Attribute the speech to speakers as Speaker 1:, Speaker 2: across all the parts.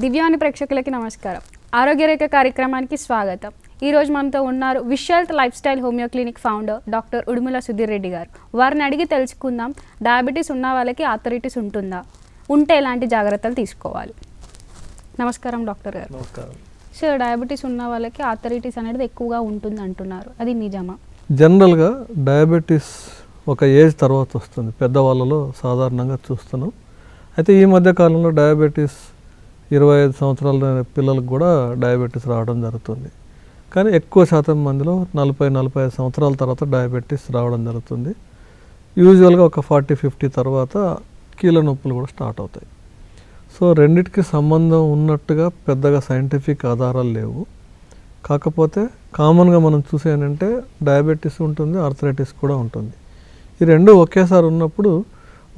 Speaker 1: దివ్యాని ప్రేక్షకులకి నమస్కారం. ఆరోగ్యరేఖ కార్యక్రమానికి స్వాగతం. ఈరోజు మనతో ఉన్నారు విశ్వల్త్ lifestyle homeo clinic founder doctor Udumula Sudheer Reddy garu. వారిని అడిగి తెలుసుకుందాం, డయాబెటీస్ ఉన్న వాళ్ళకి ఆర్థరైటిస్ ఉంటుందా, ఉంటే ఎలాంటి జాగ్రత్తలు తీసుకోవాలి. నమస్కారం డాక్టర్ గారు.
Speaker 2: నమస్కారం.
Speaker 1: సో డయాబెటీస్ ఉన్న వాళ్ళకి ఆర్థరైటిస్ అనేది ఎక్కువగా ఉంటుంది అంటున్నారు, అది నిజమా?
Speaker 2: జనరల్గా డయాబెటీస్ ఒక ఏజ్ తర్వాత వస్తుంది, పెద్దవాళ్ళలో సాధారణంగా చూస్తున్నాం. అయితే ఈ మధ్య కాలంలో డయాబెటీస్ 25 సంవత్సరాల పిల్లలకు కూడా డయాబెటీస్ రావడం జరుగుతుంది. కానీ ఎక్కువ శాతం మందిలో 40-45 సంవత్సరాల తర్వాత డయాబెటీస్ రావడం జరుగుతుంది. యూజువల్గా ఒక 40-50 తర్వాత కీళ్ళ నొప్పులు కూడా స్టార్ట్ అవుతాయి. సో రెండిటికి సంబంధం ఉన్నట్టుగా పెద్దగా సైంటిఫిక్ ఆధారాలు లేవు. కాకపోతే కామన్గా మనం చూసేనంటే డయాబెటీస్ ఉంటుంది, ఆర్థరైటిస్ కూడా ఉంటుంది. ఈ రెండు ఒకేసారి ఉన్నప్పుడు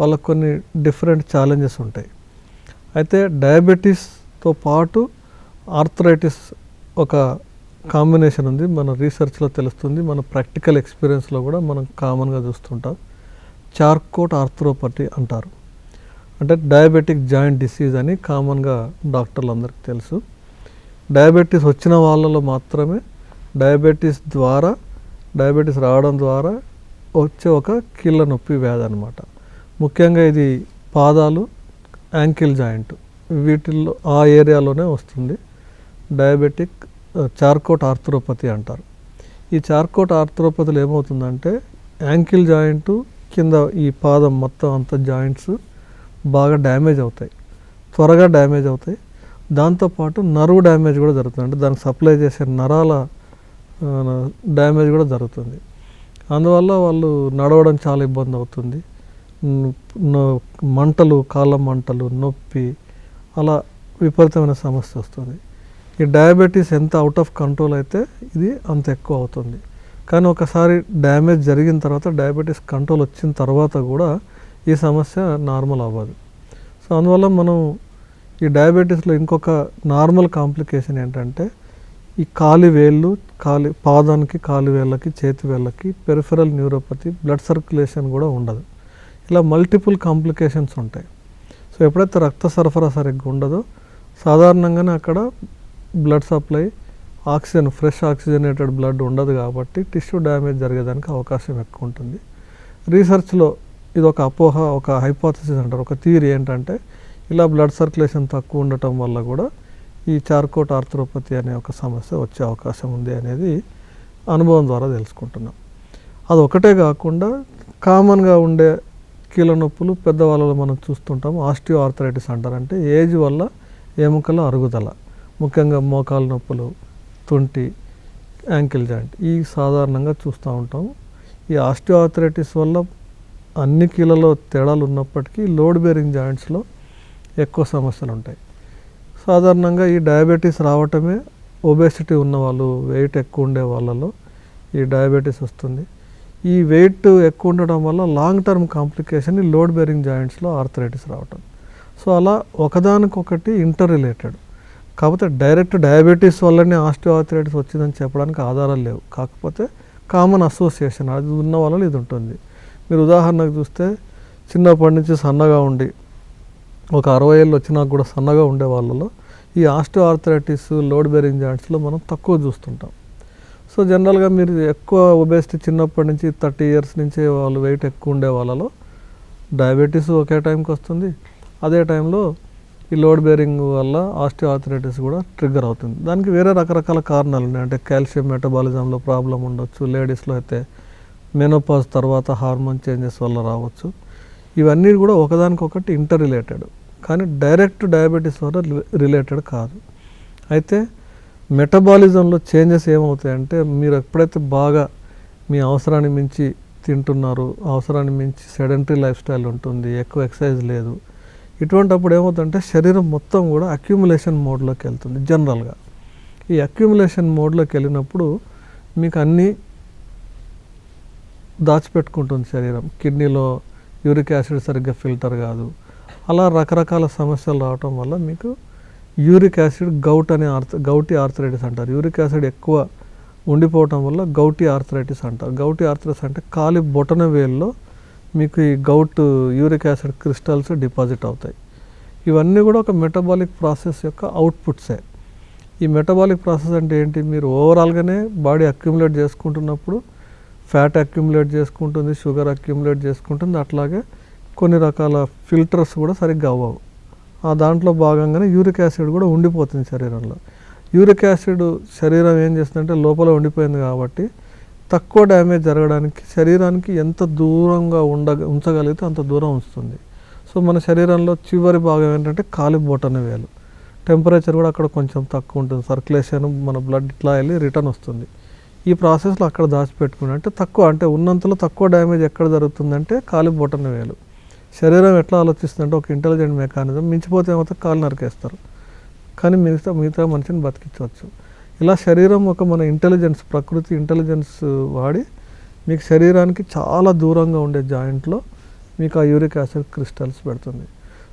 Speaker 2: వాళ్ళకు కొన్ని డిఫరెంట్ ఛాలెంజెస్ ఉంటాయి. అయితే డయాబెటీస్తో పాటు ఆర్థరైటిస్ ఒక కాంబినేషన్ ఉంది, మన రీసెర్చ్లో తెలుస్తుంది, మన ప్రాక్టికల్ ఎక్స్పీరియన్స్లో కూడా మనం కామన్గా చూస్తుంటాం. చార్కోట్ ఆర్థరోపతి అంటారు, అంటే డయాబెటిక్ జాయింట్ డిసీజ్ అని కామన్గా డాక్టర్లందరికీ తెలుసు. డయాబెటీస్ వచ్చిన వాళ్ళలో మాత్రమే డయాబెటీస్ రావడం ద్వారా వచ్చే ఒక కీళ్ళ నొప్పి వ్యాధి అనమాట. ముఖ్యంగా ఇది పాదాలు, యాంకిల్ జాయింట్, వీటిల్లో ఆ ఏరియాలోనే వస్తుంది. డయాబెటిక్ చార్కోట్ ఆర్థరోపతి అంటారు. ఈ చార్కోట్ ఆర్థరోపతిలో ఏమవుతుందంటే యాంకిల్ జాయింట్ కింద ఈ పాదం మొత్తం అంత జాయింట్స్ బాగా డ్యామేజ్ అవుతాయి, త్వరగా డ్యామేజ్ అవుతాయి. దాంతోపాటు నర్వ్ డ్యామేజ్ కూడా జరుగుతుంది, అంటే దానికి సప్లై చేసే నరాల డ్యామేజ్ కూడా జరుగుతుంది. అందువల్ల వాళ్ళు నడవడం చాలా ఇబ్బంది అవుతుంది, మంటలు, కాళ్ళ మంటలు, నొప్పి, అలా విపరీతమైన సమస్య వస్తుంది. ఈ డయాబెటీస్ ఎంత అవుట్ ఆఫ్ కంట్రోల్ అయితే ఇది అంత ఎక్కువ అవుతుంది. కానీ ఒకసారి డ్యామేజ్ జరిగిన తర్వాత, డయాబెటీస్ కంట్రోల్ వచ్చిన తర్వాత కూడా ఈ సమస్య నార్మల్ అవ్వదు. సో అందువల్ల మనం ఈ డయాబెటీస్లో ఇంకొక నార్మల్ కాంప్లికేషన్ ఏంటంటే ఈ పాదానికి, కాలి వేళ్ళకి, చేతి వేళ్ళకి పెరిఫెరల్ న్యూరోపతి, బ్లడ్ సర్క్యులేషన్ కూడా ఉండదు. ఇలా మల్టిపుల్ కాంప్లికేషన్స్ ఉంటాయి. సో ఎప్పుడైతే రక్త సరఫరా సరిగ్గా ఉండదో సాధారణంగానే అక్కడ blood supply, oxygen, fresh oxygenated blood ఉండదు, కాబట్టి టిష్యూ డ్యామేజ్ జరిగేదానికి అవకాశం ఎక్కువ ఉంటుంది. రీసెర్చ్లో ఇది ఒక అపోహ, ఒక హైపోథసిస్ అంటారు, ఒక థియరీ ఏంటంటే ఇలా బ్లడ్ సర్క్యులేషన్ తక్కువ ఉండటం వల్ల కూడా ఈ చార్కోట్ ఆర్థరోపతి అనే ఒక సమస్య వచ్చే అవకాశం ఉంది అనేది అనుభవం ద్వారా తెలుసుకుంటున్నాం. అది ఒకటే కాకుండా కామన్గా ఉండే కీళ్ళ నొప్పులు పెద్దవాళ్ళలో మనం చూస్తుంటాం. ఆస్టియో ఆర్థరైటిస్ అంటారు, అంటే ఏజ్ వల్ల ఎముకల అరుగుదల, ముఖ్యంగా మోకాలు నొప్పులు, తుంటి, యాంకిల్ జాయింట్, ఈ సాధారణంగా చూస్తూ ఉంటాం. ఈ ఆస్టియో ఆర్థరైటిస్ వల్ల అన్ని కీళ్ళలో తేడాలు ఉన్నప్పటికీ లోడ్ బేరింగ్ జాయింట్స్లో ఎక్కువ సమస్యలు ఉంటాయి. సాధారణంగా ఈ డయాబెటీస్ రావటమే ఒబేసిటీ ఉన్నవాళ్ళు, వెయిట్ ఎక్కువ ఉండే వాళ్ళలో ఈ డయాబెటీస్ వస్తుంది. ఈ వెయిట్ ఎక్కువ ఉండడం వల్ల లాంగ్ టర్మ్ కాంప్లికేషన్ ఈ లోడ్ బేరింగ్ జాయింట్స్లో ఆర్థరైటిస్ రావటం. సో అలా ఒకదానికొకటి ఇంటర్ రిలేటెడ్. కాకపోతే డైరెక్ట్ డయాబెటీస్ వల్లనే ఆస్టియో ఆర్థరైటిస్ వచ్చిందని చెప్పడానికి ఆధారాలు లేవు. కాకపోతే కామన్ అసోసియేషన్ అది ఉన్న వాళ్ళలో ఇది ఉంటుంది. మీరు ఉదాహరణకు చూస్తే చిన్నప్పటి నుంచి సన్నగా ఉండి ఒక 60 ఏళ్ళు వచ్చినా కూడా సన్నగా ఉండే వాళ్ళలో ఈ ఆస్టియో ఆర్థరైటిస్ లోడ్ బేరింగ్ జాయింట్స్లో మనం తక్కువ చూస్తుంటాం. సో జనరల్గా మీరు ఎక్కువ ఒబేసిటీ చిన్నప్పటి నుంచి 30 ఇయర్స్ నుంచి వాళ్ళు వెయిట్ ఎక్కువ ఉండే వాళ్ళలో డయాబెటీస్ ఒకే టైంకి వస్తుంది. అదే టైంలో ఈ లోడ్ బేరింగ్ వల్ల ఆస్టియో ఆర్థరైటిస్ కూడా ట్రిగ్గర్ అవుతుంది. దానికి వేరే రకరకాల కారణాలు ఉన్నాయి, అంటే కాల్షియం మెటబాలిజంలో ప్రాబ్లం ఉండొచ్చు, లేడీస్లో అయితే మెనోపాజ్ తర్వాత హార్మోన్ చేంజెస్ వల్ల రావచ్చు. ఇవన్నీ కూడా ఒకదానికొకటి ఇంటర్ రిలేటెడ్, కానీ డైరెక్ట్ డయాబెటీస్ వల్ల రిలేటెడ్ కాదు. అయితే మెటబాలిజంలో చేంజెస్ ఏమవుతాయంటే మీరు ఎప్పుడైతే బాగా మీ అవసరాన్ని మించి తింటున్నారు, అవసరాన్ని మించి సెడెంటరీ లైఫ్ స్టైల్ ఉంటుంది, ఎక్కువ ఎక్సర్సైజ్ లేదు, ఇటువంటప్పుడు ఏమవుతుందంటే శరీరం మొత్తం కూడా అక్యుములేషన్ మోడ్లోకి వెళ్తుంది. జనరల్గా ఈ అక్యుములేషన్ మోడ్లోకి వెళ్ళినప్పుడు మీకు అన్నీ దాచిపెట్టుకుంటుంది శరీరం. కిడ్నీలో యూరిక్ యాసిడ్ సరిగ్గా ఫిల్టర్ కాదు, అలా రకరకాల సమస్యలు రావటం వల్ల మీకు యూరిక్ యాసిడ్ గౌటీ ఆర్థరైటిస్ అంటారు. యూరిక్ యాసిడ్ ఎక్కువ ఉండిపోవటం వల్ల గౌటీ ఆర్థరైటిస్ అంటారు. గౌటీ ఆర్థరైటిస్ అంటే కాలి బొటన వేల్లో మీకు ఈ యూరిక్ యాసిడ్ క్రిస్టల్స్ డిపాజిట్ అవుతాయి. ఇవన్నీ కూడా ఒక మెటబాలిక్ ప్రాసెస్ యొక్క అవుట్పుట్సే. ఈ మెటబాలిక్ ప్రాసెస్ అంటే ఏంటి, మీరు ఓవరాల్గానే బాడీ అక్యుములేట్ చేసుకుంటున్నప్పుడు ఫ్యాట్ అక్యుములేట్ చేసుకుంటుంది, షుగర్ అక్యుములేట్ చేసుకుంటుంది, అట్లాగే కొన్ని రకాల ఫిల్టర్స్ కూడా సరిగ్గా అవ్వవు. ఆ దాంట్లో భాగంగానే యూరిక్ యాసిడ్ కూడా ఉండిపోతుంది శరీరంలో. యూరిక్ యాసిడ్ శరీరం ఏం చేస్తుందంటే లోపల ఉండిపోయింది కాబట్టి తక్కువ డ్యామేజ్ జరగడానికి శరీరానికి ఎంత దూరంగా ఉంచగలిగితే అంత దూరం ఉంచుతుంది. సో మన శరీరంలో చివరి భాగం ఏంటంటే కాలి బొటన వేలు. టెంపరేచర్ కూడా అక్కడ కొంచెం తక్కువ ఉంటుంది, సర్క్యులేషన్ మన బ్లడ్ ఇట్లా వెళ్ళి రిటర్న్ వస్తుంది. ఈ ప్రాసెస్లో అక్కడ దాచిపెట్టుకుని అంటే తక్కువ, అంటే ఉన్నంతలో తక్కువ డ్యామేజ్ ఎక్కడ జరుగుతుందంటే కాలి బొటన వేలు. శరీరం ఎట్లా ఆలోచిస్తుందంటే ఒక ఇంటెలిజెంట్ మెకానిజం, మించిపోతే ఏమైతే కాలు నరికేస్తారు, కానీ మిగతా మనిషిని బతికించవచ్చు. ఇలా శరీరం ఒక మన ఇంటెలిజెన్స్, ప్రకృతి ఇంటెలిజెన్స్ వాడి మీకు శరీరానికి చాలా దూరంగా ఉండే జాయింట్లో మీకు ఆ యూరిక్ యాసిడ్ క్రిస్టల్స్ పెడుతుంది.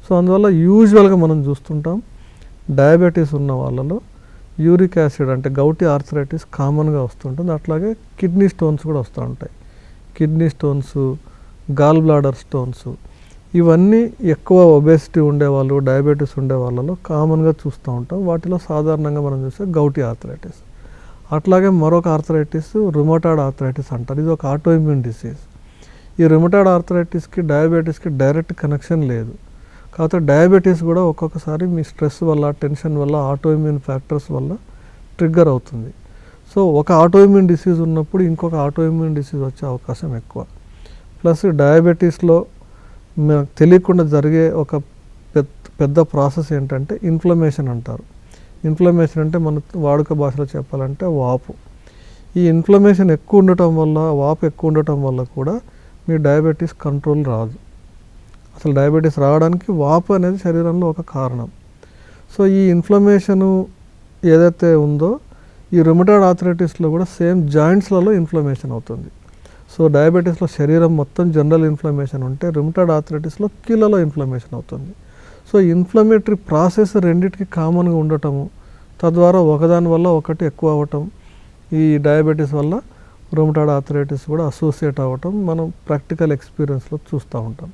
Speaker 2: సో అందువల్ల యూజువల్గా మనం చూస్తుంటాం డయాబెటీస్ ఉన్న వాళ్ళలో యూరిక్ యాసిడ్ అంటే గౌటి ఆర్థరైటిస్ కామన్గా వస్తుంటుంది. అట్లాగే కిడ్నీ స్టోన్స్ కూడా వస్తూ ఉంటాయి. Kidney stones, gall bladder stones, ఇవన్నీ ఎక్కువ ఒబేసిటీ ఉండేవాళ్ళు, డయాబెటీస్ ఉండే వాళ్ళలో కామన్గా చూస్తూ ఉంటాం. వాటిలో సాధారణంగా మనం చూస్తే గౌటి ఆర్థరైటిస్. అట్లాగే మరొక ఆర్థరైటిస్ రుమటాయిడ్ ఆర్థరైటిస్ అంటారు. ఇది ఒక ఆటోఇమ్యూన్ డిసీజ్. ఈ రుమటాయిడ్ ఆర్థరైటిస్కి డయాబెటీస్కి డైరెక్ట్ కనెక్షన్ లేదు. కాకపోతే డయాబెటీస్ కూడా ఒక్కొక్కసారి మీ స్ట్రెస్ వల్ల, టెన్షన్ వల్ల, ఆటోఇమ్యూన్ ఫ్యాక్టర్స్ వల్ల ట్రిగ్గర్ అవుతుంది. సో ఒక ఆటోఇమ్యూన్ డిసీజ్ ఉన్నప్పుడు ఇంకొక ఆటోఇమ్యూన్ డిసీజ్ వచ్చే అవకాశం ఎక్కువ. ప్లస్ డయాబెటీస్లో మనకు తెలియకుండా జరిగే ఒక పెద్ద ప్రాసెస్ ఏంటంటే ఇన్ఫ్లమేషన్ అంటారు. ఇన్ఫ్లమేషన్ అంటే మన వాడుక భాషలో చెప్పాలంటే వాపు. ఈ ఇన్ఫ్లమేషన్ ఎక్కువ ఉండటం వల్ల, వాపు ఎక్కువ ఉండటం వల్ల కూడా మీ డయాబెటీస్ కంట్రోల్ రాదు. అసలు డయాబెటీస్ రావడానికి వాపు అనేది శరీరంలో ఒక కారణం. సో ఈ ఇన్ఫ్లమేషను ఏదైతే ఉందో ఈ రుమటాయిడ్ ఆర్థరైటిస్లో కూడా సేమ్ జాయింట్స్లలో ఇన్ఫ్లమేషన్ అవుతుంది. సో డయాబెటీస్లో శరీరం మొత్తం జనరల్ ఇన్ఫ్లమేషన్ ఉంటే రుమటాయిడ్ ఆర్థరైటిస్లో కీళ్ళలో ఇన్ఫ్లమేషన్ అవుతుంది. సో ఇన్ఫ్లమేటరీ ప్రాసెస్ రెండింటికి కామన్గా ఉండటము, తద్వారా ఒకదాని వల్ల ఒకటి ఎక్కువ అవ్వటం, ఈ డయాబెటీస్ వల్ల రుమటాయిడ్ ఆర్థరైటిస్ కూడా అసోసియేట్ అవ్వటం మనం ప్రాక్టికల్ ఎక్స్పీరియన్స్లో చూస్తూ ఉంటాం.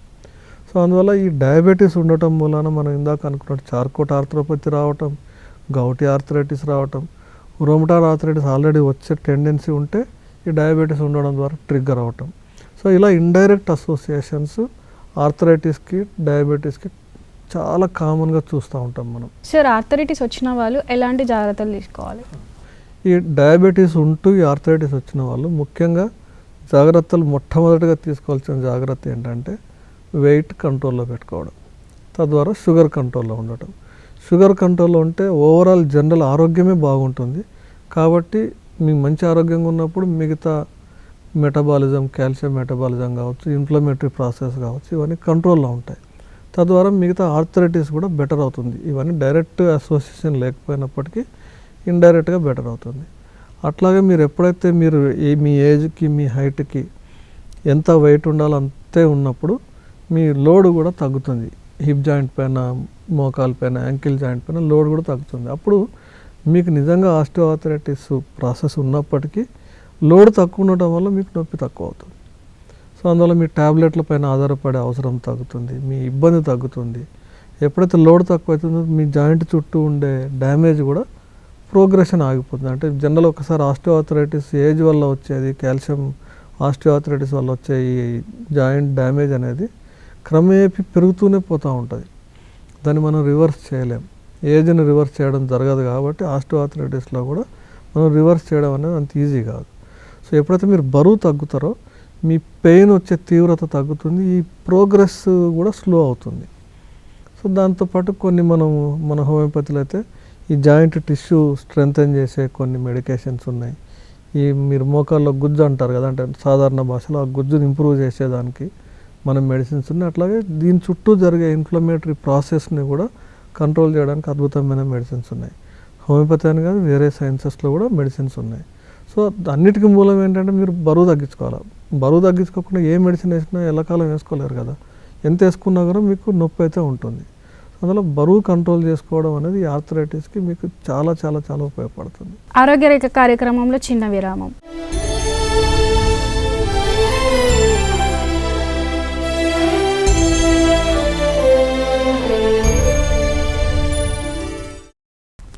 Speaker 2: సో అందువల్ల ఈ డయాబెటీస్ ఉండటం మూలాన మనం ఇందాక అనుకున్నట్టు చార్కోట్ ఆర్థ్రోపతి రావటం, గౌటి ఆర్థరైటిస్ రావటం, రుమటాయిడ్ ఆర్థరైటిస్ ఆల్రెడీ వచ్చే టెండెన్సీ ఉంటే ఈ డయాబెటీస్ ఉండడం ద్వారా ట్రిగ్గర్ అవ్వటం. సో ఇలా ఇండైరెక్ట్ అసోసియేషన్స్ ఆర్థరైటిస్కి, డయాబెటీస్కి చాలా కామన్గా చూస్తూ ఉంటాం మనం.
Speaker 1: సార్, ఆర్థరైటిస్ వచ్చిన వాళ్ళు ఎలాంటి జాగ్రత్తలు తీసుకోవాలి?
Speaker 2: ఈ డయాబెటీస్ ఉంటూ ఈ ఆర్థరైటిస్ వచ్చిన వాళ్ళు ముఖ్యంగా జాగ్రత్తలు, మొట్టమొదటిగా తీసుకోవాల్సిన జాగ్రత్త ఏంటంటే వెయిట్ కంట్రోల్లో పెట్టుకోవడం, తద్వారా షుగర్ కంట్రోల్లో ఉండటం. షుగర్ కంట్రోల్లో ఉంటే ఓవరాల్ జనరల్ ఆరోగ్యమే బాగుంటుంది. కాబట్టి మీకు మంచి ఆరోగ్యంగా ఉన్నప్పుడు మిగతా మెటబాలిజం, కాల్షియం మెటబాలిజం కావచ్చు, ఇన్ఫ్లమేటరీ ప్రాసెస్ కావచ్చు, ఇవన్నీ కంట్రోల్లో ఉంటాయి. తద్వారా మిగతా ఆర్థరైటిస్ కూడా బెటర్ అవుతుంది. ఇవన్నీ డైరెక్ట్ అసోసియేషన్ లేకపోయినప్పటికీ ఇండైరెక్ట్గా బెటర్ అవుతుంది. అట్లాగే మీరు ఎప్పుడైతే మీ ఏజ్కి, మీ హైట్కి ఎంత వెయిట్ ఉండాలో అంతే ఉన్నప్పుడు మీ లోడ్ కూడా తగ్గుతుంది. హిప్ జాయింట్ పైన, మోకాల పైన, యాంకిల్ జాయింట్ పైన లోడ్ కూడా తగ్గుతుంది. అప్పుడు మీకు నిజంగా ఆస్టియోఆర్థరైటిస్ ప్రాసెస్ ఉన్నప్పటికీ లోడ్ తక్కువ ఉండటం వల్ల మీకు నొప్పి తక్కువ అవుతుంది. సో అందువల్ల మీ ట్యాబ్లెట్ల పైన ఆధారపడే అవసరం తగ్గుతుంది, మీ ఇబ్బంది తగ్గుతుంది. ఎప్పుడైతే లోడ్ తక్కువ అవుతుందో మీ జాయింట్ చుట్టూ ఉండే డ్యామేజ్ కూడా ప్రోగ్రెషన్ ఆగిపోతుంది. అంటే జనరల్ ఒకసారి ఆస్టియోఆర్థరైటిస్ ఏజ్ వల్ల వచ్చేది, కాల్షియం ఆస్టియోఆర్థరైటిస్ వల్ల వచ్చే ఈ జాయింట్ డ్యామేజ్ అనేది క్రమేపీ పెరుగుతూనే పోతూ ఉంటుంది. దాన్ని మనం రివర్స్ చేయలేం. ఏజ్ని రివర్స్ చేయడం జరగదు కాబట్టి ఆస్టియోఆర్థరైటిస్లో కూడా మనం రివర్స్ చేయడం అనేది అంత ఈజీ కాదు. సో ఎప్పుడైతే మీరు బరువు తగ్గుతారో మీ పెయిన్ వచ్చే తీవ్రత తగ్గుతుంది, ఈ ప్రోగ్రెస్ కూడా స్లో అవుతుంది. సో దాంతోపాటు కొన్ని మన హోమియోపతిలో అయితే ఈ జాయింట్ టిష్యూ స్ట్రెంగ్తెన్ చేసే కొన్ని మెడికేషన్స్ ఉన్నాయి. ఈ మీరు మోకాల్లో గుజ్జు అంటారు కదా, అంటే సాధారణ భాషలో ఆ గుజ్జుని ఇంప్రూవ్ చేసేదానికి మనం మెడిసిన్స్ ఉన్నాయి. అట్లాగే దీని చుట్టూ జరిగే ఇన్ఫ్లమేటరీ ప్రాసెస్ని కూడా కంట్రోల్ చేయడానికి అద్భుతమైన మెడిసిన్స్ ఉన్నాయి. హోమియోపతి అని కాదు, వేరే సైన్సెస్లో కూడా మెడిసిన్స్ ఉన్నాయి. సో అన్నిటికీ మూలం ఏంటంటే మీరు బరువు తగ్గించుకోవాలి. బరువు తగ్గించుకోకుండా ఏ మెడిసిన్ వేసినా ఎల్లకాలం వేసుకోలేరు కదా. ఎంత వేసుకున్నా కూడా మీకు నొప్పి అయితే ఉంటుంది. అందులో బరువు కంట్రోల్ చేసుకోవడం అనేది ఈ ఆర్థరైటిస్కి మీకు చాలా చాలా చాలా ఉపయోగపడుతుంది.
Speaker 1: ఆరోగ్య రేఖ కార్యక్రమంలో చిన్న విరామం.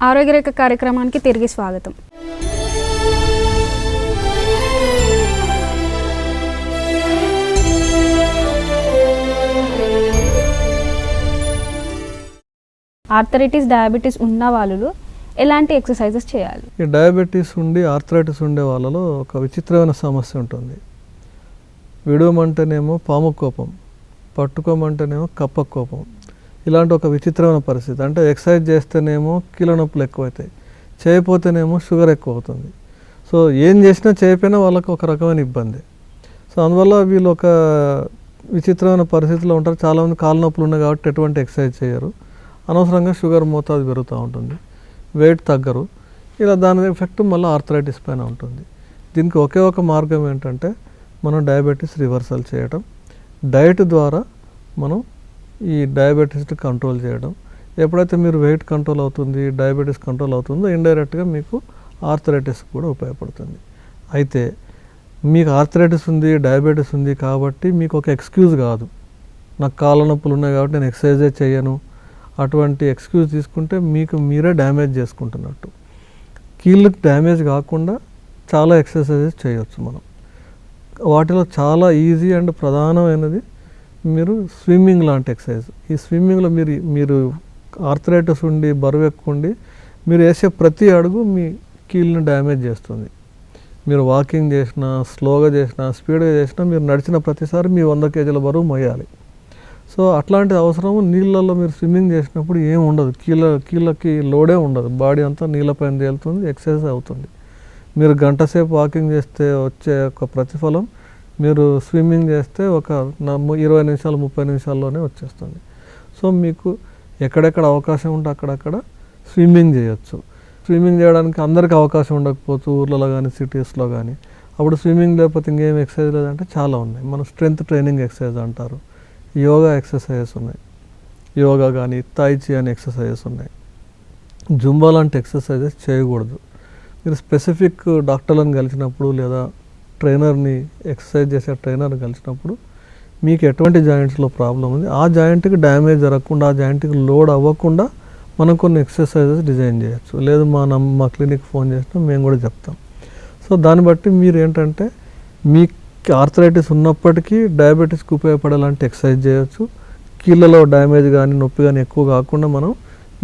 Speaker 1: ఆరోగ్యరేఖ కార్యక్రమానికి తిరిగి స్వాగతం. ఆర్థరైటిస్, డయాబెటీస్ ఉన్న వాళ్ళు ఎలాంటి ఎక్సర్సైజెస్ చేయాలి?
Speaker 2: ఈ డయాబెటీస్ ఉండి ఆర్థరైటిస్ ఉండే వాళ్ళలో ఒక విచిత్రమైన సమస్య ఉంటుంది. విడవమంటేనేమో పాము కోపం, పట్టుకోమంటేనేమో కప్ప కోపం. ఇలాంటి ఒక విచిత్రమైన పరిస్థితి. అంటే ఎక్సర్సైజ్ చేస్తేనేమో కీళ్ళ నొప్పులు ఎక్కువవుతాయి, చేయకపోతేనేమో షుగర్ ఎక్కువ అవుతుంది. సో ఏం చేసినా చేయకపోయినా వాళ్ళకి ఒక రకమైన ఇబ్బంది. సో అందువల్ల వీళ్ళు ఒక విచిత్రమైన పరిస్థితిలో ఉంటారు. చాలామంది కాళ్ళ నొప్పులు ఉన్నాయి కాబట్టి ఎటువంటి ఎక్సర్సైజ్ చేయరు, అనవసరంగా షుగర్ మోతాదు పెరుగుతూ ఉంటుంది, వెయిట్ తగ్గరు. ఇలా దాని ఎఫెక్ట్ మళ్ళీ ఆర్థరైటిస్ పైన ఉంటుంది. దీనికి ఒకే ఒక మార్గం ఏంటంటే మనం డయాబెటీస్ రివర్సల్ చేయడం, డైట్ ద్వారా మనం ఈ డయాబెటీస్ని కంట్రోల్ చేయడం. ఎప్పుడైతే మీరు వెయిట్ కంట్రోల్ అవుతుంది, డయాబెటీస్ కంట్రోల్ అవుతుందో ఇండైరెక్ట్గా మీకు ఆర్థరైటిస్ కూడా ఉపయోగపడుతుంది. అయితే మీకు ఆర్థరైటిస్ ఉంది, డయాబెటీస్ ఉంది కాబట్టి మీకు ఒక ఎక్స్క్యూజ్ కాదు, నాకు కాళ్ళ నొప్పులు ఉన్నాయి కాబట్టి నేను ఎక్సర్సైజే చేయను, అటువంటి ఎక్స్క్యూజ్ తీసుకుంటే మీకు మీరే డ్యామేజ్ చేసుకుంటున్నట్టు. కీళ్ళకి డ్యామేజ్ కాకుండా చాలా ఎక్సర్సైజెస్ చేయవచ్చు మనం. వాటిలో చాలా ఈజీ అండ్ ప్రధానమైనది మీరు స్విమ్మింగ్ లాంటి ఎక్సర్సైజ్. ఈ స్విమ్మింగ్లో మీరు ఆర్థరైటిస్ ఉండి బరువు ఎక్కువ ఉండి మీరు వేసే ప్రతి అడుగు మీ కీళ్ళని డ్యామేజ్ చేస్తుంది. మీరు వాకింగ్ చేసినా, స్లోగా చేసినా, స్పీడ్గా చేసినా, మీరు నడిచిన ప్రతిసారి మీ 100 కేజీల బరువు మోయాలి. సో అట్లాంటి అవసరం నీళ్ళల్లో మీరు స్విమ్మింగ్ చేసినప్పుడు ఏం ఉండదు, కీళ్ళకి లోడే ఉండదు, బాడీ అంతా నీళ్ళపైన తేలుతుంది, ఎక్సర్సైజ్ అవుతుంది. మీరు గంట సేపు వాకింగ్ చేస్తే వచ్చే ఒక ప్రతిఫలం మీరు స్విమ్మింగ్ చేస్తే ఒక 20 నిమిషాలు 30 నిమిషాల్లోనే వచ్చేస్తుంది. సో మీకు ఎక్కడెక్కడ అవకాశం ఉంటే అక్కడక్కడ స్విమ్మింగ్ చేయొచ్చు. స్విమ్మింగ్ చేయడానికి అందరికీ అవకాశం ఉండకపోవచ్చు, ఊర్లలో కానీ సిటీస్లో కానీ. అప్పుడు స్విమ్మింగ్ లేకపోతే ఇంకేం ఎక్సర్సైజ్ లేదంటే చాలా ఉన్నాయి. మనం స్ట్రెంగ్త్ ట్రైనింగ్ ఎక్సర్సైజ్ అంటారు, యోగా ఎక్సర్సైజెస్ ఉన్నాయి, యోగా కానీ తాయిచి అనే ఎక్సర్సైజెస్ ఉన్నాయి. జుంబా లాంటి ఎక్సర్సైజెస్ చేయకూడదు. మీరు స్పెసిఫిక్ డాక్టర్లను కలిసినప్పుడు లేదా ట్రైనర్ని, ఎక్సర్సైజ్ చేసే ట్రైనర్ని కలిసినప్పుడు మీకు ఎటువంటి జాయింట్స్లో ప్రాబ్లం ఉంది, ఆ జాయింట్కి డ్యామేజ్ జరగకుండా, ఆ జాయింట్కి లోడ్ అవ్వకుండా మనం కొన్ని ఎక్సర్సైజెస్ డిజైన్ చేయొచ్చు. లేదు మా క్లినిక్ ఫోన్ చేసినా మేము కూడా చెప్తాం. సో దాన్ని బట్టి మీరు ఏంటంటే మీ ఆర్థరైటిస్ ఉన్నప్పటికీ డయాబెటీస్కి ఉపయోగపడేలాంటి ఎక్సర్సైజ్ చేయొచ్చు. కీళ్ళలో డ్యామేజ్ కానీ నొప్పి కానీ ఎక్కువ కాకుండా మనం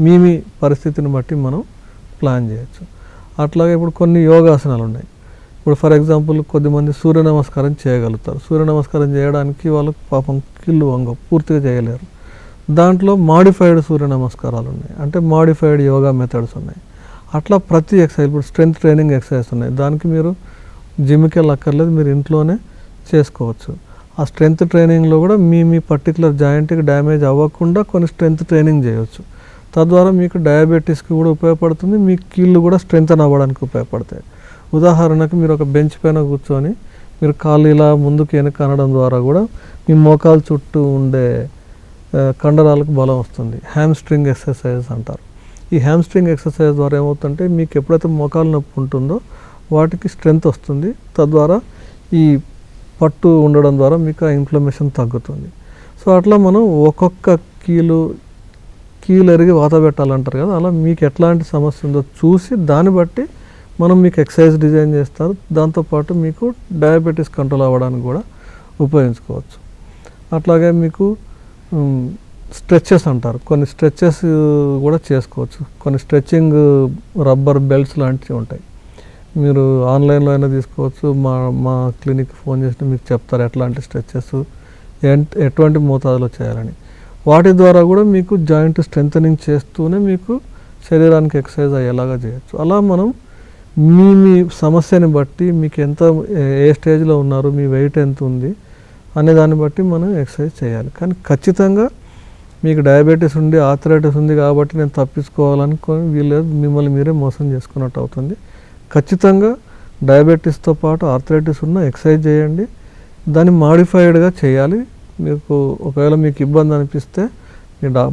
Speaker 2: మీ పరిస్థితిని బట్టి మనం ప్లాన్ చేయొచ్చు. అట్లాగే ఇప్పుడు కొన్ని యోగాసనాలు ఉన్నాయి. ఇప్పుడు ఫర్ ఎగ్జాంపుల్ కొద్దిమంది సూర్య నమస్కారం చేయగలుగుతారు. సూర్య నమస్కారం చేయడానికి వాళ్ళకు పాపం కీళ్ళు పూర్తిగా చేయలేరు. దాంట్లో మాడిఫైడ్ సూర్య నమస్కారాలు ఉన్నాయి, అంటే మాడిఫైడ్ యోగా మెథడ్స్ ఉన్నాయి. అట్లా ప్రతి ఎక్సర్సైజ్, ఇప్పుడు స్ట్రెంగ్త్ ట్రైనింగ్ ఎక్సర్సైజ్ ఉన్నాయి, దానికి మీరు జిమ్కి వెళ్ళక్కర్లేదు, మీరు ఇంట్లోనే చేసుకోవచ్చు. ఆ స్ట్రెంగ్త్ ట్రైనింగ్లో కూడా మీ పర్టికులర్ జాయింట్కి డ్యామేజ్ అవ్వకుండా కొన్ని స్ట్రెంగ్త్ ట్రైనింగ్ చేయవచ్చు. తద్వారా మీకు డయాబెటీస్కి కూడా ఉపయోగపడుతుంది, మీ కీళ్ళు కూడా స్ట్రెంగ్తన్ అవ్వడానికి ఉపయోగపడతాయి. ఉదాహరణకు మీరు ఒక బెంచ్ పైన కూర్చొని మీరు కాళ్ళు ఇలా ముందుకు వెనక అనడం ద్వారా కూడా మీ మోకాలు చుట్టూ ఉండే కండరాలకు బలం వస్తుంది. హ్యామ్స్ట్రింగ్ ఎక్సర్సైజ్ అంటారు. ఈ హ్యామ్స్ట్రింగ్ ఎక్సర్సైజ్ ద్వారా ఏమవుతుందంటే మీకు ఎప్పుడైతే మోకాలు నొప్పి ఉంటుందో వాటికి స్ట్రెంగ్త్ వస్తుంది. తద్వారా ఈ పట్టు ఉండడం ద్వారా మీకు ఆ ఇన్ఫ్లమేషన్ తగ్గుతుంది. సో అట్లా మనం ఒక్కొక్క కీలు ఎరిగి వాత పెట్టాలంటారు కదా, అలా మీకు ఎట్లాంటి సమస్య ఉందో చూసి దాన్ని బట్టి మనం మీకు ఎక్సర్సైజ్ డిజైన్ చేస్తారు. దాంతోపాటు మీకు డయాబెటీస్ కంట్రోల్ అవ్వడానికి కూడా ఉపయోగించుకోవచ్చు. అట్లాగే మీకు స్ట్రెచెస్ అంటారు, కొన్ని స్ట్రెచెస్ కూడా చేసుకోవచ్చు. కొన్ని స్ట్రెచ్చింగ్ రబ్బర్ బెల్ట్స్ లాంటివి ఉంటాయి, మీరు ఆన్లైన్లో అయినా తీసుకోవచ్చు. మా క్లినిక్ ఫోన్ చేస్తే మీకు చెప్తారు ఎట్లాంటి స్ట్రెచెస్ ఎటువంటి మోతాదులో చేయాలని. వాటి ద్వారా కూడా మీకు జాయింట్ స్ట్రెంథనింగ్ చేస్తూనే మీకు శరీరానికి ఎక్సర్సైజ్ అయ్యేలాగా చేయొచ్చు. అలా మనం మీ సమస్యని బట్టి మీకు ఏ స్టేజ్లో ఉన్నారు, మీ వెయిట్ ఎంత ఉంది అనే దాన్ని బట్టి మనం ఎక్సర్సైజ్ చేయాలి. కానీ ఖచ్చితంగా మీకు డయాబెటీస్ ఉండి ఆర్థరైటిస్ ఉంది కాబట్టి నేను తప్పించుకోవాలనుకొని వీళ్ళు మిమ్మల్ని మీరే మోసం చేసుకున్నట్టు అవుతుంది. ఖచ్చితంగా డయాబెటీస్తో పాటు ఆర్థరైటిస్ ఉన్న ఎక్సర్సైజ్ చేయండి, దాన్ని మాడిఫైడ్గా చేయాలి. మీకు ఒకవేళ మీకు ఇబ్బంది అనిపిస్తే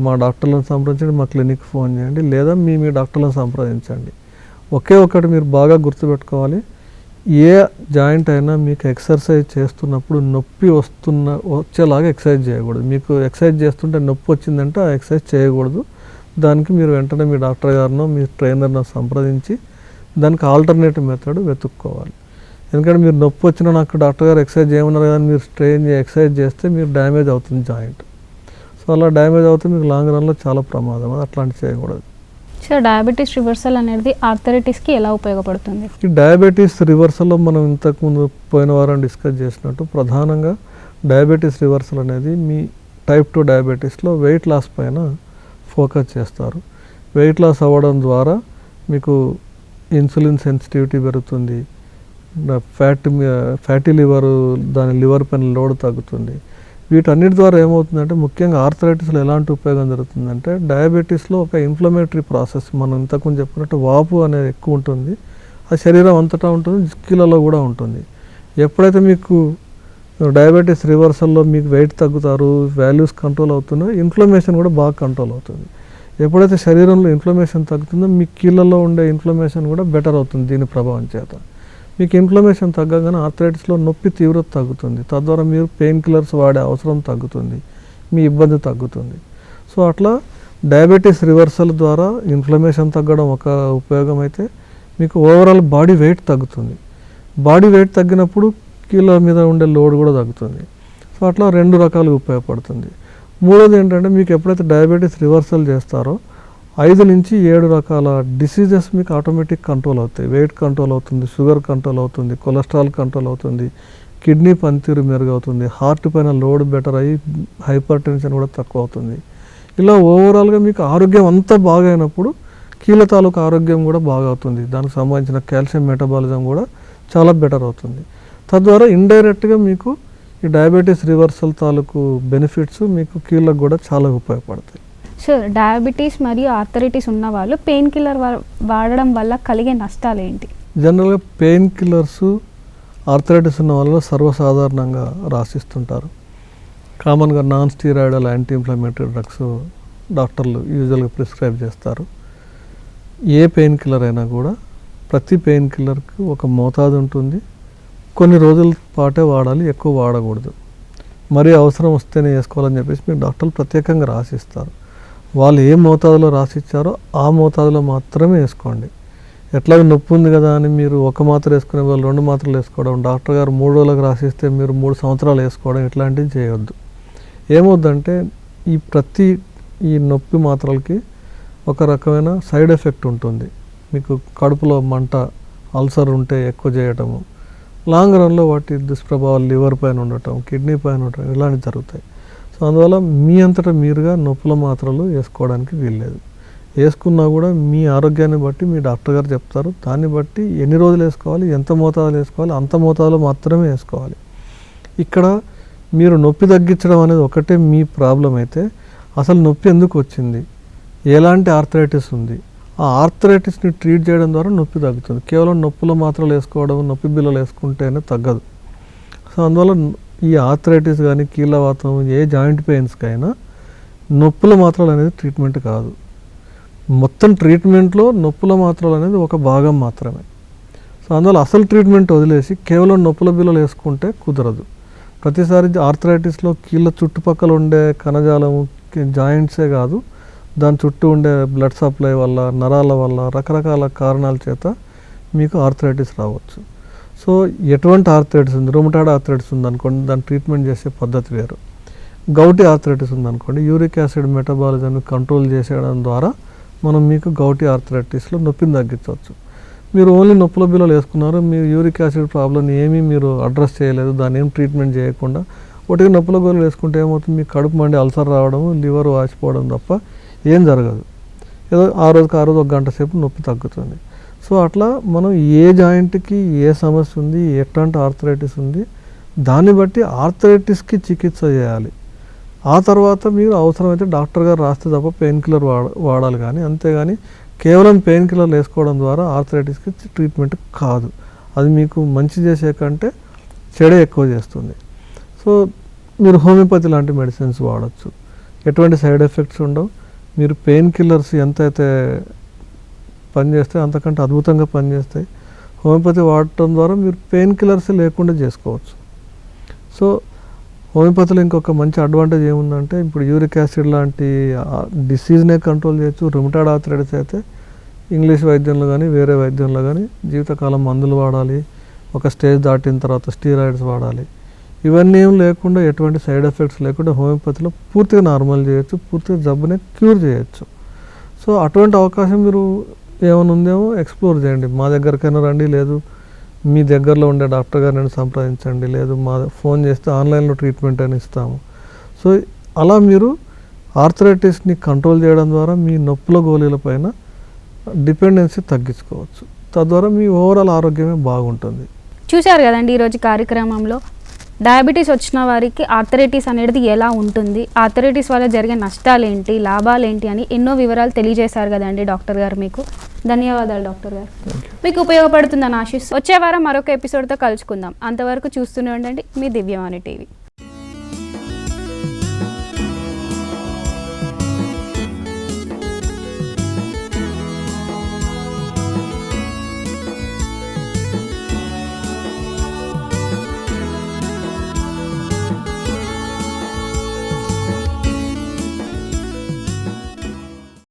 Speaker 2: మా డాక్టర్లను సంప్రదించండి, మా క్లినిక్ ఫోన్ చేయండి, లేదా మీ డాక్టర్లను సంప్రదించండి. ఒకే ఒకటి మీరు బాగా గుర్తుపెట్టుకోవాలి, ఏ జాయింట్ అయినా మీకు ఎక్సర్సైజ్ చేస్తున్నప్పుడు నొప్పి వచ్చేలాగా ఎక్సర్సైజ్ చేయకూడదు. మీకు ఎక్సర్సైజ్ చేస్తుంటే నొప్పి వచ్చిందంటే ఆ ఎక్సర్సైజ్ చేయకూడదు, దానికి మీరు వెంటనే మీ డాక్టర్ గారినో మీ ట్రైనర్నో సంప్రదించి దానికి ఆల్టర్నేటివ్ మెథడ్ వెతుక్కోవాలి. ఎందుకంటే మీరు నొప్పి వచ్చినా నాకు డాక్టర్ గారు ఎక్సర్సైజ్ చేయమన్నారు కానీ మీరు ఎక్సర్సైజ్ చేస్తే మీరు డ్యామేజ్ అవుతుంది జాయింట్. సో అలా డ్యామేజ్ అవుతుంది మీకు లాంగ్ రన్లో చాలా ప్రమాదం, అది అట్లాంటివి చేయకూడదు.
Speaker 1: సో డయాబెటీస్ రివర్సల్ అనేది ఆర్థరైటిస్కి ఎలా ఉపయోగపడుతుంది?
Speaker 2: ఈ డయాబెటీస్ రివర్సల్లో మనం ఇంతకుముందు పోయిన వారం డిస్కస్ చేసినట్టు ప్రధానంగా డయాబెటీస్ రివర్సల్ అనేది మీ టైప్ 2 డయాబెటీస్లో వెయిట్ లాస్ పైన ఫోకస్ చేస్తారు. వెయిట్ లాస్ అవ్వడం ద్వారా మీకు ఇన్సులిన్ సెన్సిటివిటీ పెరుగుతుంది, ఫ్యాటీ లివర్ దాని లివర్ పైన లోడ్ తగ్గుతుంది. వీటన్నిటి ద్వారా ఏమవుతుందంటే ముఖ్యంగా ఆర్థరైటిస్లో ఎలాంటి ఉపయోగం జరుగుతుందంటే డయాబెటీస్లో ఒక ఇన్ఫ్లమేటరీ ప్రాసెస్ మనం ఇంతకుముందు చెప్పినట్టు వాపు అనేది ఎక్కువ ఉంటుంది, అది శరీరం అంతటా ఉంటుంది, కీళ్ళలో కూడా ఉంటుంది. ఎప్పుడైతే మీకు డయాబెటీస్ రివర్సల్లో మీకు వెయిట్ తగ్గుతారు, వాల్యూస్ కంట్రోల్ అవుతున్నాయో ఇన్ఫ్లమేషన్ కూడా బాగా కంట్రోల్ అవుతుంది. ఎప్పుడైతే శరీరంలో ఇన్ఫ్లమేషన్ తగ్గుతుందో మీ కీళ్ళలో ఉండే ఇన్ఫ్లమేషన్ కూడా బెటర్ అవుతుంది దీని ప్రభావం చేత. మీకు ఇన్ఫ్లమేషన్ తగ్గగానే ఆర్థరైటిస్లో నొప్పి తీవ్రత తగ్గుతుంది, తద్వారా మీరు పెయిన్ కిల్లర్స్ వాడే అవసరం తగ్గుతుంది, మీ ఇబ్బంది తగ్గుతుంది. సో అట్లా డయాబెటీస్ రివర్సల్ ద్వారా ఇన్ఫ్లమేషన్ తగ్గడం ఒక ఉపయోగం అయితే మీకు ఓవరాల్ బాడీ వెయిట్ తగ్గుతుంది. బాడీ వెయిట్ తగ్గినప్పుడు కీళ్ళ మీద ఉండే లోడ్ కూడా తగ్గుతుంది. సో అట్లా 2 రకాలుగా ఉపయోగపడుతుంది. మూడోది ఏంటంటే మీకు ఎప్పుడైతే డయాబెటీస్ రివర్సల్ చేస్తారో 5 నుంచి 7 రకాల డిసీజెస్ మీకు ఆటోమేటిక్ కంట్రోల్ అవుతాయి. వెయిట్ కంట్రోల్ అవుతుంది, షుగర్ కంట్రోల్ అవుతుంది, కొలెస్ట్రాల్ కంట్రోల్ అవుతుంది, కిడ్నీ పనితీరు మెరుగవుతుంది, హార్ట్ పైన లోడ్ బెటర్ అయ్యి హైపర్ టెన్షన్ కూడా తక్కువ అవుతుంది. ఇలా ఓవరాల్గా మీకు ఆరోగ్యం అంతా బాగా అయినప్పుడు కీళ్ళ తాలూకు ఆరోగ్యం కూడా బాగా అవుతుంది, దానికి సంబంధించిన కాల్షియం మెటబాలిజం కూడా చాలా బెటర్ అవుతుంది. తద్వారా ఇండైరెక్ట్గా మీకు ఈ డయాబెటీస్ రివర్సల్ తాలూకు బెనిఫిట్స్ మీకు కీళ్ళకు కూడా చాలా ఉపయోగపడతాయి.
Speaker 1: సో డయాబెటీస్ మరియు ఆర్థరైటిస్ ఉన్న వాళ్ళు పెయిన్ కిల్లర్ వాడడం వల్ల కలిగే నష్టాలు ఏంటి?
Speaker 2: జనరల్గా పెయిన్ కిల్లర్స్ ఆర్థరైటిస్ ఉన్న వాళ్ళు సర్వసాధారణంగా రాసిస్తుంటారు. కామన్గా non steroidal anti inflammatory drugs డాక్టర్లు యూజువల్గా ప్రిస్క్రైబ్ చేస్తారు. ఏ పెయిన్ కిల్లర్ అయినా కూడా ప్రతి పెయిన్ కిల్లర్కి ఒక మోతాదు ఉంటుంది, కొన్ని రోజుల పాటే వాడాలి, ఎక్కువ వాడకూడదు. మరీ అవసరం వస్తేనే వేసుకోవాలని చెప్పేసి మీకు డాక్టర్లు ప్రత్యేకంగా రాసిస్తారు. వాళ్ళు ఏ మోతాదులో రాసిచ్చారో ఆ మోతాదులో మాత్రమే వేసుకోండి. ఎట్లాగో నొప్పి ఉంది కదా అని మీరు ఒక మాత్ర వేసుకునే వాళ్ళు 2 మాత్రలు వేసుకోవడం, డాక్టర్ గారు 3 రోజులకు రాసిస్తే మీరు 3 సంవత్సరాలు వేసుకోవడం, ఇట్లాంటివి చేయొద్దు. ఏమవుద్దంటే ఈ నొప్పి మాత్రలకి ఒక రకమైన సైడ్ ఎఫెక్ట్ ఉంటుంది. మీకు కడుపులో మంట, అల్సర్ ఉంటే ఎక్కువ చేయటము, లాంగ్ రన్లో వాటి దుష్ప్రభావాలు లివర్ పైన ఉండటం, కిడ్నీ పైన ఉండటం ఇలాంటివి జరుగుతాయి. సో అందువల్ల మీ అంతటా మీరుగా నొప్పుల మాత్రలు వేసుకోవడానికి వీల్లేదు. వేసుకున్నా కూడా మీ ఆరోగ్యాన్ని బట్టి మీ డాక్టర్ గారు చెప్తారు, దాన్ని బట్టి ఎన్ని రోజులు వేసుకోవాలి, ఎంత మోతాదులు వేసుకోవాలి, అంత మోతాదులో మాత్రమే వేసుకోవాలి. ఇక్కడ మీరు నొప్పి తగ్గించడం అనేది ఒకటే మీ ప్రాబ్లం అయితే అసలు నొప్పి ఎందుకు వచ్చింది, ఎలాంటి ఆర్థరైటిస్ ఉంది, ఆ ఆర్థరైటిస్ని ట్రీట్ చేయడం ద్వారా నొప్పి తగ్గుతుంది. కేవలం నొప్పుల మాత్రలు వేసుకోవడం, నొప్పి బిళ్ళలు వేసుకుంటేనే తగ్గదు. సో అందువల్ల ఈ ఆర్థరైటిస్ కానీ కీళ్ళవాతం ఏ జాయింట్ పెయిన్స్కైనా నొప్పుల మాత్రలు అనేది ట్రీట్మెంట్ కాదు. మొత్తం ట్రీట్మెంట్లో నొప్పుల మాత్రలు అనేది ఒక భాగం మాత్రమే. సో అందువల్ల అసలు ట్రీట్మెంట్ వదిలేసి కేవలం నొప్పుల బిళ్ళలు వేసుకుంటే కుదరదు. ప్రతిసారి ఆర్థరైటిస్లో కీళ్ళ చుట్టుపక్కల ఉండే కణజాలము జాయింట్సే కాదు, దాని చుట్టూ ఉండే బ్లడ్ సప్లై వల్ల, నరాల వల్ల, రకరకాల కారణాల చేత మీకు ఆర్థరైటిస్ రావచ్చు. సో ఎటువంటి ఆర్థరైటిస్ ఉంది, రొమటాయిడ్ ఆర్థరైటిస్ ఉందనుకోండి, దాన్ని ట్రీట్మెంట్ చేసే పద్ధతి వేరు. గౌటీ ఆర్థరైటిస్ ఉందనుకోండి, యూరిక్ యాసిడ్ మెటబాలిజంని కంట్రోల్ చేసేయడం ద్వారా మనం మీకు గౌటీ ఆర్థరైటిస్లో నొప్పిని తగ్గించవచ్చు. మీరు ఓన్లీ నొప్పుల బిళ్ళలు వేసుకున్నారు, మీరు యూరిక్ యాసిడ్ ప్రాబ్లమ్ని ఏమీ మీరు అడ్రస్ చేయలేదు, దాన్ని ఏం ట్రీట్మెంట్ చేయకుండా ఒకటి నొప్పుల గోళీలు వేసుకుంటే ఏమవుతుంది, మీకు కడుపు మండి అల్సర్ రావడం, లివర్ వాచిపోవడం తప్ప ఏం జరగదు. ఏదో ఆ రోజుకి ఒక గంట సేపు నొప్పి తగ్గుతుంది. సో అట్లా మనం ఏ జాయింట్కి ఏ సమస్య ఉంది, ఎట్లాంటి ఆర్థరైటిస్ ఉంది, దాన్ని బట్టి ఆర్థరైటిస్కి చికిత్స చేయాలి. ఆ తర్వాత మీరు అవసరమైతే డాక్టర్ గారు రాస్తే తప్ప పెయిన్ కిల్లర్ వాడాలి. కానీ అంతేగాని కేవలం పెయిన్ కిల్లర్లు వేసుకోవడం ద్వారా ఆర్థరైటిస్కి ట్రీట్మెంట్ కాదు. అది మీకు మంచి చేసే కంటే చెడే ఎక్కువ చేస్తుంది. సో మీరు హోమియోపతి లాంటి మెడిసిన్స్ వాడచ్చు, ఎటువంటి సైడ్ ఎఫెక్ట్స్ ఉండవు. మీరు పెయిన్ కిల్లర్స్ ఎంతైతే పనిచేస్తాయి అంతకంటే అద్భుతంగా పనిచేస్తాయి. హోమియోపతి వాడటం ద్వారా మీరు పెయిన్ కిల్లర్స్ లేకుండా చేసుకోవచ్చు. సో హోమియోపతిలో ఇంకొక మంచి అడ్వాంటేజ్ ఏముందంటే ఇప్పుడు యూరిక్ యాసిడ్ లాంటి డిసీజ్నే కంట్రోల్ చేయొచ్చు. రుమటాయిడ్ ఆర్థరైటిస్ అయితే ఇంగ్లీష్ వైద్యంలో కానీ వేరే వైద్యంలో కానీ జీవితకాలం మందులు వాడాలి, ఒక స్టేజ్ దాటిన తర్వాత స్టీరాయిడ్స్ వాడాలి. ఇవన్నీ ఏం లేకుండా ఎటువంటి సైడ్ ఎఫెక్ట్స్ లేకుండా హోమియోపతిలో పూర్తిగా నార్మల్ చేయొచ్చు, పూర్తిగా జబ్బునే క్యూర్ చేయొచ్చు. సో అటువంటి అవకాశం మీరు ఏమైనా ఉందేమో ఎక్స్ప్లోర్ చేయండి. మా దగ్గరకైనా రండి, లేదు మీ దగ్గరలో ఉండే డాక్టర్ గారిని సంప్రదించండి, లేదు మా ఫోన్ చేస్తే ఆన్లైన్లో ట్రీట్మెంట్ అని ఇస్తాము. సో అలా మీరు ఆర్థరైటిస్ని కంట్రోల్ చేయడం ద్వారా మీ నొప్పుల గోళీల పైన డిపెండెన్సీ తగ్గించుకోవచ్చు. తద్వారా మీ ఓవరాల్ ఆరోగ్యమే బాగుంటుంది.
Speaker 1: చూశారు కదండి ఈరోజు కార్యక్రమంలో డయాబెటీస్ వచ్చిన వారికి ఆర్థరైటిస్ అనేది ఎలా ఉంటుంది, ఆర్థరైటిస్ వల్ల జరిగే నష్టాలు ఏంటి, లాభాలు ఏంటి అని ఎన్నో వివరాలు తెలియజేశారు కదండి డాక్టర్ గారు. మీకు ధన్యవాదాలు డాక్టర్ గారు. మీకు ఉపయోగపడుతుందని ఆశిస్తూ వచ్చే వారం మరొక ఎపిసోడ్తో కలుసుకుందాం. అంతవరకు చూస్తూనే ఉండండి మీ దివ్యవాణి టీవీ.